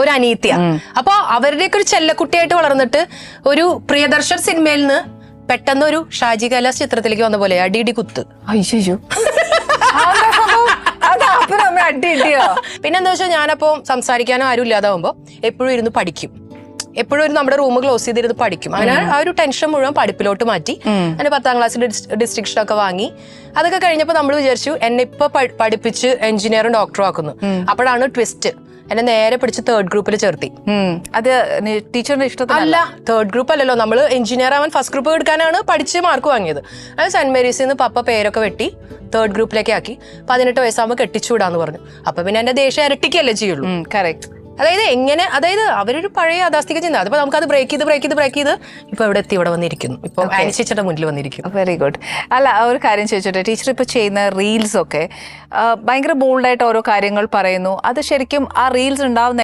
ഒരു അനീത്തിയ. അപ്പൊ അവരുടെയൊക്കെ ഒരു ചെല്ലക്കുട്ടിയായിട്ട് വളർന്നിട്ട് ഒരു പ്രിയദർശൻ സിനിമയിൽ നിന്ന് പെട്ടെന്ന് ഒരു ഷാജി കൈലാസ് ചിത്രത്തിലേക്ക് വന്ന പോലെ അടിയിടി കുത്ത്. അയ്യോ അടിയോ. പിന്നെന്താ വെച്ചാൽ ഞാനപ്പോ സംസാരിക്കാനും ആരും ഇല്ലാതാവുമ്പോ എപ്പോഴും ഇരുന്ന് പഠിക്കും. എപ്പോഴും നമ്മുടെ റൂം ക്ലോസ് ചെയ്തിരുന്ന് പഠിക്കും. അങ്ങനെ ആ ഒരു ടെൻഷൻ മുഴുവൻ പഠിപ്പിലോട്ട് മാറ്റി. അങ്ങനെ 10ാം ക്ലാസ്സിൽ ഡിസ്ട്രിക്ഷൻ ഒക്കെ വാങ്ങി. അതൊക്കെ കഴിഞ്ഞപ്പോൾ നമ്മൾ വിചാരിച്ചു എന്നെ ഇപ്പൊ പഠിപ്പിച്ച് എഞ്ചിനീയറും ഡോക്ടറും ആക്കുന്നു. അപ്പോഴാണ് ട്വിസ്റ്റ്. എന്നെ നേരെ പിടിച്ച് 3rd ഗ്രൂപ്പിൽ ചേർത്തി. അത് ടീച്ചറിന്റെ ഇഷ്ടത്തിലല്ല. 3rd ഗ്രൂപ്പ് അല്ലല്ലോ, നമ്മൾ എഞ്ചിനീയർ ആവാൻ 1st ഗ്രൂപ്പ് എടുക്കാനാണ് പഠിച്ച് മാർക്ക് വാങ്ങിയത്. അത് സെന്റ് മേരീസിൽ നിന്ന് പപ്പ പേരൊക്കെ വെട്ടി 3rd ഗ്രൂപ്പിലേക്ക് ആക്കി. 18 വയസ്സാകുമ്പോൾ കെട്ടിച്ചുവിടാന്ന് പറഞ്ഞു. അപ്പൊ പിന്നെ എന്റെ ദേഷ്യം ഇരട്ടിക്കല്ലേ ചെയ്യുള്ളൂ. കറക്റ്റ്. അതായത് അവരൊരു പഴയ യാഥാസ്ഥിക ചിന്ത. അതിപ്പോ നമുക്കത് ബ്രേക്ക് ചെയ്ത് ഇപ്പൊ ഇവിടെ വന്നിരിക്കുന്നു. ഇപ്പൊ അനുശേഷിയുടെ മുന്നിൽ വന്നിരിക്കുന്നു. Very good. അല്ല, ഒരു കാര്യം ചോദിച്ചോട്ടെ, ടീച്ചർ ഇപ്പൊ ചെയ്യുന്ന റീൽസ് ഒക്കെ ഭയങ്കര ബോൾഡായിട്ട് ഓരോ കാര്യങ്ങൾ പറയുന്നു. അത് ശരിക്കും ആ റീൽസ് ഉണ്ടാവുന്ന